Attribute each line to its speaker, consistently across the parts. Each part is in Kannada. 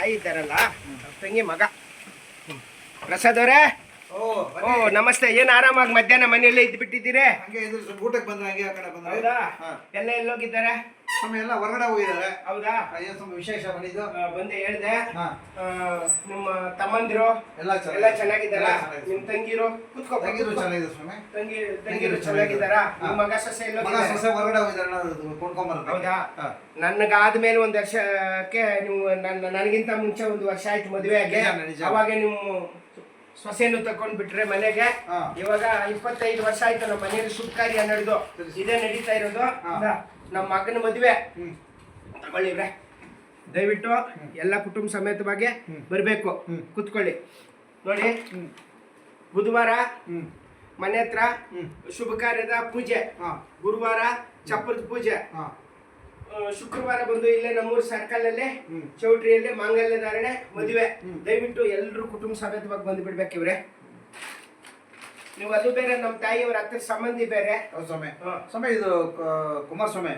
Speaker 1: ತಾಯಿ ಇದ್ದಾರಲ್ಲ ತಂಗಿ ಮಗ ಪ್ರಸಾದ್ ಅವರೇ. ಓ ನಮಸ್ತೆ. ಏನು ಆರಾಮಾಗಿ ಮಧ್ಯಾಹ್ನ ಮನೆಯಲ್ಲೇ ಇದ್ಬಿಟ್ಟಿದ್ದೀರಿ?
Speaker 2: ಹಂಗೆ ಊಟಕ್ಕೆ ಬಂದ್ರೆ ಹಂಗೆ ಆ ಕಡೆ ಬಂದ್ರೆ.
Speaker 1: ಹೌದಾ? ಎಲ್ಲ ಎಲ್ಲೋಗಿದ್ದಾರೆ?
Speaker 2: ಎಲ್ಲ ಹೊರಗಡೆ ಹೋಗಿದ್ದಾರೆ.
Speaker 1: ಹೌದಾ?
Speaker 2: ಸ್ವಲ್ಪ ವಿಶೇಷ ಬಂದಿದ್ದು
Speaker 1: ಬಂದೆ ಹೇಳ್ದೆ. ನಿಮ್ಮ ತಮ್ಮಂದಿರು ಎಲ್ಲ ಚೆನ್ನಾಗಿದ್ದಾರ? ನಿಮ್ ತಂಗಿರು
Speaker 2: ತಂಗಿರು ಚೆನ್ನಾಗಿದೆ ಸ್ವಾಮಿ.
Speaker 1: ತಂಗಿರು ಚೆನ್ನಾಗಿದ್ದಾರ? ನಿಮ್ಮ ಮಗ ಸೊಸೆ
Speaker 2: ಸೊಸೆ ಹೊರಗಡೆ ಹೋಗಿದ್ದಾರೆ ಕೊಂಡ್ಕೊಂಬರ್ತಾರೆ.
Speaker 1: ಹೌದಾ? ನನಗಾದ್ಮೇಲೆ ಒಂದ್ ವರ್ಷಕ್ಕೆ ನೀವು ನನಗಿಂತ ಮುಂಚೆ ಒಂದು ವರ್ಷ ಆಯ್ತು ಮದುವೆ ಆಗಿ. ಅವಾಗ ನೀವು ಸೊಸೆಯನ್ನು ತಕೊಂಡ್ ಬಿಟ್ರೆ ಮನೆಗೆ. ಇವಾಗ 25 ವರ್ಷ ಆಯ್ತು ನಮ್ಮ ಮನೆಯಲ್ಲಿ ಶುಭ ಕಾರ್ಯ ನಡೆದು ಇದೇ ನಡೀತಾ ಇರೋದು. ನಮ್ಮ ಮಗನ ಮದುವೆ ತಗೊಳ್ಳಿವ್ರೆ. ದಯವಿಟ್ಟು ಎಲ್ಲ ಕುಟುಂಬ ಸಮೇತವಾಗಿ ಬರ್ಬೇಕು. ಕುತ್ಕೊಳ್ಳಿ. ನೋಡಿ, ಬುಧವಾರ ಮನೆ ಹತ್ರ ಶುಭ ಕಾರ್ಯದ ಪೂಜೆ, ಗುರುವಾರ ಚಪ್ಪರದ ಪೂಜೆ, ಶುಕ್ರವಾರ ಬಂದು ಇಲ್ಲೇ ನಮ್ಮೂರು ಸರ್ಕಲ್ ಅಲ್ಲಿ ಚೌಟ್ರಿಯಲ್ಲಿ ಮಾಂಗಲ್ಯ ಧಾರಣೆ ಮದುವೆ. ದಯವಿಟ್ಟು ಎಲ್ಲರೂ ಕುಟುಂಬ ಸಮೇತವಾಗಿ ಬಂದು ಬಿಡ್ಬೇಕು ಇವ್ರೆ. ನೀವು ಅದು ಬೇರೆ, ನಮ್ಮ ತಾಯಿಯವರ ಹತ್ತಿರ ಸಂಬಂಧಿ ಬೇರೆ.
Speaker 2: ಸಮಯ ಇದು ಕುಮಾರಸ್ವಾಮಿ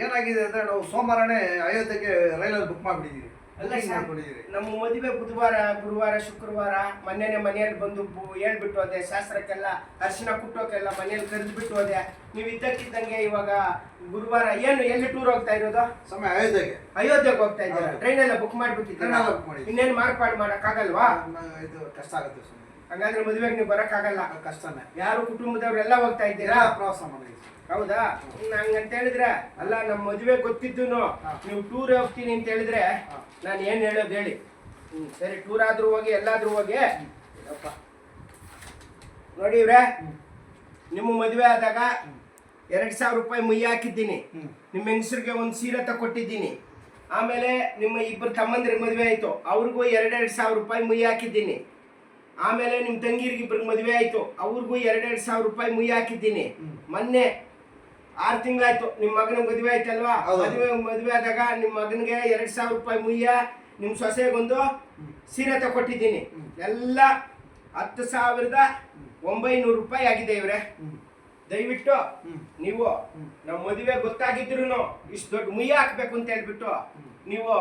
Speaker 2: ಏನಾಗಿದೆ ಅಂದ್ರೆ ನಾವು ಸೋಮವಾರನೇ ಅಯೋಧ್ಯೆಗೆ ರೈಲಲ್ಲಿ ಬುಕ್ ಮಾಡ್ಬಿಟ್ಟಿದ್ದೀವಿ.
Speaker 1: ನಮ್ಮ ಮದುವೆ ಬುಧವಾರ, ಗುರುವಾರ, ಶುಕ್ರವಾರ. ಮೊನ್ನೆನೆ ಮನೆಯಲ್ಲಿ ಬಂದು ಹೇಳ್ಬಿಟ್ಟು ಹೋದೆ. ಶಾಸ್ತ್ರಕ್ಕೆಲ್ಲ ಅರ್ಶಿನ ಕುಟ್ಟೋಕೆಲ್ಲ ಮನೆಯಲ್ಲಿ ಕರೆದು ಬಿಟ್ಟು ಹೋದೆ. ನೀವು ಇದ್ದಕ್ಕಿದ್ದಂಗೆ ಇವಾಗ ಗುರುವಾರ ಏನು ಎಲ್ಲಿ ಟೂರ್ ಹೋಗ್ತಾ ಇರೋದು?
Speaker 2: ಸಮಯ
Speaker 1: ಅಯೋಧ್ಯೆಗೆ ಹೋಗ್ತಾ ಇದ್ದಾರೆ. ಟ್ರೈನ್ ಎಲ್ಲ ಬುಕ್ ಮಾಡ್ಬಿಟ್ಟಿದ್ದೀರಾ? ಇನ್ನೇನು ಮಾರ್ಪಾಡು ಮಾಡಕ್ಕಾಗಲ್ವಾ?
Speaker 2: ಇದು ಕಷ್ಟ ಆಗುತ್ತೆ.
Speaker 1: ಹಂಗಾದ್ರೆ ಮದುವೆಗೆ ನೀವು ಬರಕ್ಕಾಗಲ್ಲ.
Speaker 2: ಕಷ್ಟನೇ.
Speaker 1: ಯಾರು ಕುಟುಂಬದವ್ರೆಲ್ಲ ಹೋಗ್ತಾ ಇದ್ದೀರಾ?
Speaker 2: ಪ್ರವಾಸ ಮಾಡಿ.
Speaker 1: ಹೌದಾ? ಹಂಗಂತ ಹೇಳಿದ್ರೆ ಅಲ್ಲ, ನಮ್ಮ ಮದುವೆ ಗೊತ್ತಿದ್ದು ನೀವು ಟೂರ್ ಹೋಗ್ತೀನಿ ಅಂತ ಹೇಳಿದ್ರೆ ನಾನು ಏನ್ ಹೇಳೋದು ಹೇಳಿ. ಸರಿ, ಟೂರ್ ಆದ್ರೂ ಹೋಗಿ ಎಲ್ಲಾದ್ರೂ ಹೋಗಿ. ನೋಡಿ ಇವ್ರೆ, ನಿಮ್ಮ ಮದುವೆ ಆದಾಗ 2,000 ರೂಪಾಯಿ ಮುಯ್ಯಿ ಹಾಕಿದ್ದೀನಿ. ನಿಮ್ಮ ಹೆಂಗಸರಿಗೆ ಒಂದು ಸೀರೆ ತಗೊಟ್ಟಿದ್ದೀನಿ. ಆಮೇಲೆ ನಿಮ್ಮ ಇಬ್ಬರು ತಮ್ಮಂದಿರಿಗೆ ಮದುವೆ ಆಯ್ತು, ಅವ್ರಿಗೂ 2,000 ರೂಪಾಯಿ ಮುಯ್ಯಿ ಹಾಕಿದ್ದೀನಿ. ಆಮೇಲೆ ನಿಮ್ಮ ತಂಗಿರಿಗೆ ಇಬ್ಬರಿಗೆ ಮದುವೆ ಆಯ್ತು, ಅವ್ರಿಗೂ 2,000 ರೂಪಾಯಿ ಮುಯ್ಯಿ ಹಾಕಿದ್ದೀನಿ. ಮೊನ್ನೆ 6 ತಿಂಗಳಾಯ್ತು ನಿಮ್ಮ ಮಗನ ಮದುವೆ ಆಯ್ತಲ್ವಾ? ಮದುವೆ ಆದಾಗ ನಿಮ್ಮ ಮಗನಿಗೆ 2,000 ರೂಪಾಯಿ ಮುಯ್ಯ, ನಿಮ್ಮ ಸೊಸೆಗೊಂದು ಸೀರೆ ತಗೊಟ್ಟಿದ್ದೀನಿ. ಎಲ್ಲ 10,900 ರೂಪಾಯಿ ಆಗಿದೆ ಇವ್ರೆ. ದಯವಿಟ್ಟು ನೀವು ನಮ್ಮ ಮದುವೆ ಗೊತ್ತಾಗಿದ್ರು ಇಷ್ಟು ದೊಡ್ಡ ಮುಯ್ಯ ಹಾಕ್ಬೇಕು ಅಂತ ಹೇಳ್ಬಿಟ್ಟು ನೀವು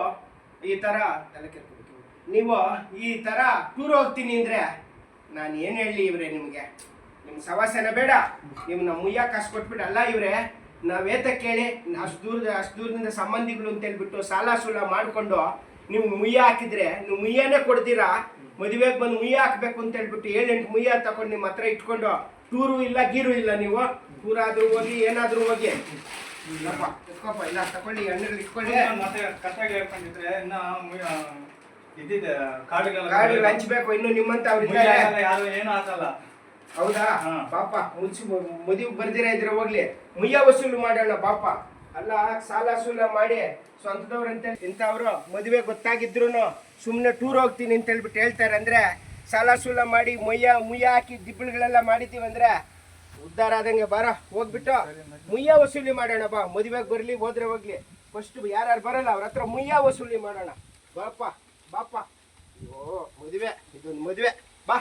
Speaker 1: ಈ ತರ ಟೂರ್ ಹೋಗ್ತೀನಿ ಅಂದ್ರೆ ನಾನು ಏನ್ ಹೇಳಿ ಇವ್ರೆ ನಿಮ್ಗೆ? ನಿಮ್ ಸವಾಸನ ಬೇಡ. ನೀವು ನಮ್ಮ ಮುಯ್ಯ ಕಾಸು ಕೊಟ್ಬಿಟ್ಟು ಅಲ್ಲ ಇವ್ರೆ, ನಾವೇತ ಕೇಳಿ ಅಷ್ಟು ದೂರದಿಂದ ಸಂಬಂಧಿಗಳು ಅಂತ ಹೇಳ್ಬಿಟ್ಟು ಸಾಲ ಸೂಲ ಮಾಡ್ಕೊಂಡು ನೀವು ಮುಯ್ಯ ಹಾಕಿದ್ರೆ ನೀವು ಮುಯ್ಯನೇ ಕೊಡ್ತೀರಾ? ಮದುವೆಗೆ ಬಂದು ಮುಯ್ಯ ಹಾಕ್ಬೇಕು ಅಂತ ಹೇಳ್ಬಿಟ್ಟು 7-8 ಮುಯ್ಯ ತಗೊಂಡು ನಿಮ್ಮ ಹತ್ರ ಇಟ್ಕೊಂಡು ಟೂರು ಇಲ್ಲ ಗೀರು ಇಲ್ಲ. ನೀವು ಟೂರ್ ಆದ್ರೂ ಹೋಗಿ ಏನಾದ್ರೂ ಹೋಗಿ ಇಲ್ಲ ತಕೊಳ್ಳಿ, ಎಣ್ಣೆಗಳು ಇಟ್ಕೊಳ್ಳಿ. ಕಾಡುಗಳು ಹಂಚ್ಬೇಕು. ಇನ್ನು ನಿಮ್ಮಂತ ಅವ್ರಿದ್ದಾರೆ. ಹೌದಾ? ಪಾಪ ಮದುವೆ ಬರ್ದಿರ ಇದ್ರೆ ಹೋಗ್ಲಿ, ಮುಯ್ಯ ವಸೂಲು ಮಾಡೋಣ ಪಾಪ. ಅಲ್ಲ, ಸಾಲ ಸೂಲ ಮಾಡಿ ಸ್ವಂತದವ್ರಂತ ಇಂಥವ್ರು ಮದುವೆ ಗೊತ್ತಾಗಿದ್ರು ಸುಮ್ಮನೆ ಟೂರ್ ಹೋಗ್ತೀನಿ ಅಂತ ಹೇಳ್ಬಿಟ್ಟು ಹೇಳ್ತಾರೆ. ಅಂದ್ರೆ ಸಾಲ ಸೂಲ ಮಾಡಿ ಮುಯ್ಯ ಹಾಕಿ ದಿಬ್ಬಳುಗಳೆಲ್ಲ ಮಾಡಿದ್ದೀವಿ ಅಂದ್ರೆ ಉದ್ಧಾರ ಆದಂಗೆ. ಬಾರ ಹೋಗ್ಬಿಟ್ಟು ಮುಯ್ಯ ವಸೂಲಿ ಮಾಡೋಣ ಬಾ. ಮದುವೆಗೆ ಬರ್ಲಿ ಹೋದ್ರೆ ಹೋಗ್ಲಿ, ಫಸ್ಟ್ ಯಾರು ಬರಲ್ಲ ಅವ್ರ ಹತ್ರ ಮುಯ್ಯ ವಸೂಲಿ ಮಾಡೋಣ. ಬಾಪ. ಅಯ್ಯೋ ಮದುವೆ, ಇದೊಂದು ಮದುವೆ. ಬಾ.